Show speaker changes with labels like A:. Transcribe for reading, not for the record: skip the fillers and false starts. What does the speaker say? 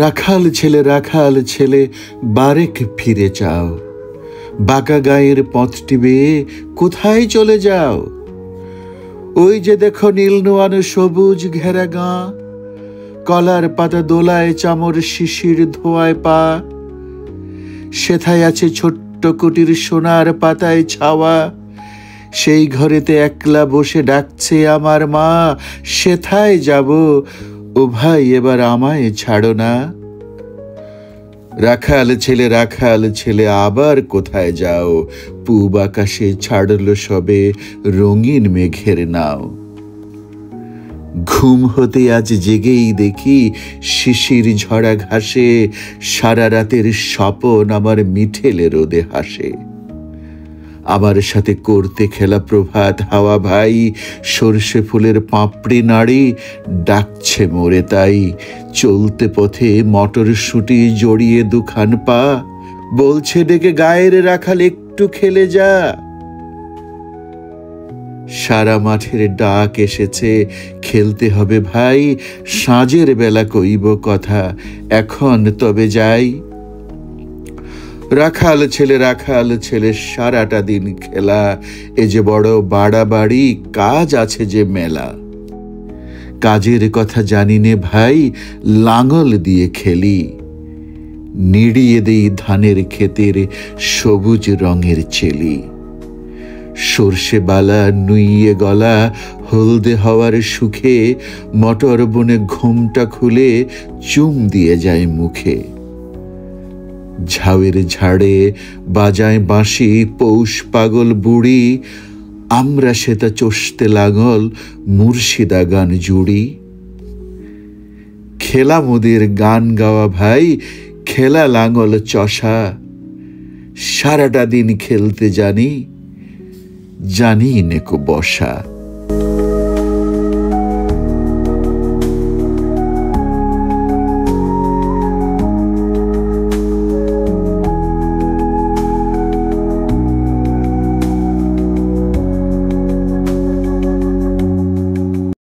A: রাখাল ছেলে বারেক ফিরে চাও, বাঁকা গায়ের পথটি বেয়ে কোথায় চলে যাও? ওই যে দেখো নীল নোয়ানো সবুজ ঘেরা গাঁ, কলার পাতা দোলায় চামর শিশির ধোয়ায় পা, সেথায় আছে ছোট্ট কুটির সোনার পাতায় ছাওয়া, সেই ঘরেতে একলা বসে ডাকছে আমার মা, সেথায় যাব, ও ভাই এবার আমায় ছাড়ো না। রাখাল ছেলে আবার কোথায় যাও? পূব আকাশে ছাড়লো সবে রঙিন মেঘের নাও। ঘুম হতে আজ জেগেই দেখি শিশির ঝরা ঘাসে সারা রাতের স্বপন আমার মিঠেলে রোদে হাসে। আমার সাথে করতে খেলা প্রভাত হাওয়া ভাই, সর্ষে ফুলের পাপড়ি নাড়ি ডাকছে মোরে তাই। চলতে পথে মটরশুঁটি জড়িয়ে দুখান পা, বলছে ডেকে গায়ের রাখাল একটু খেলে যা। সারা মাঠের ডাক এসেছে, খেলতে হবে ভাই, সাঁঝের বেলা কইব কথা, এখন তবে যাই। রাখাল ছেলে সারাটা দিন খেলা, এ যে বড় বাড়াবাড়ি, কাজ আছে যে মেলা। কাজের কথা জানি নে ভাই, লাঙল দিয়ে খেলি, নিড়িয়ে দেই ধানের ক্ষেতের সবুজ রঙের চেলি। সর্ষে বালা নুইয়ে গলা হলদে হওয়ার সুখে, মটর বনে ঘুমটা খুলে চুম দিয়ে যায় মুখে। ঝাউয়ের ঝাড়ে বাজায় বাঁশি পৌষ পাগল বুড়ি, আমরা সেটা চষতে লাঙল মুর্শিদা গান জুড়ি। খেলা মোদের গান গাওয়া ভাই, খেলা লাঙল চষা, সারাটা দিন খেলতে জানি নেকো বসা।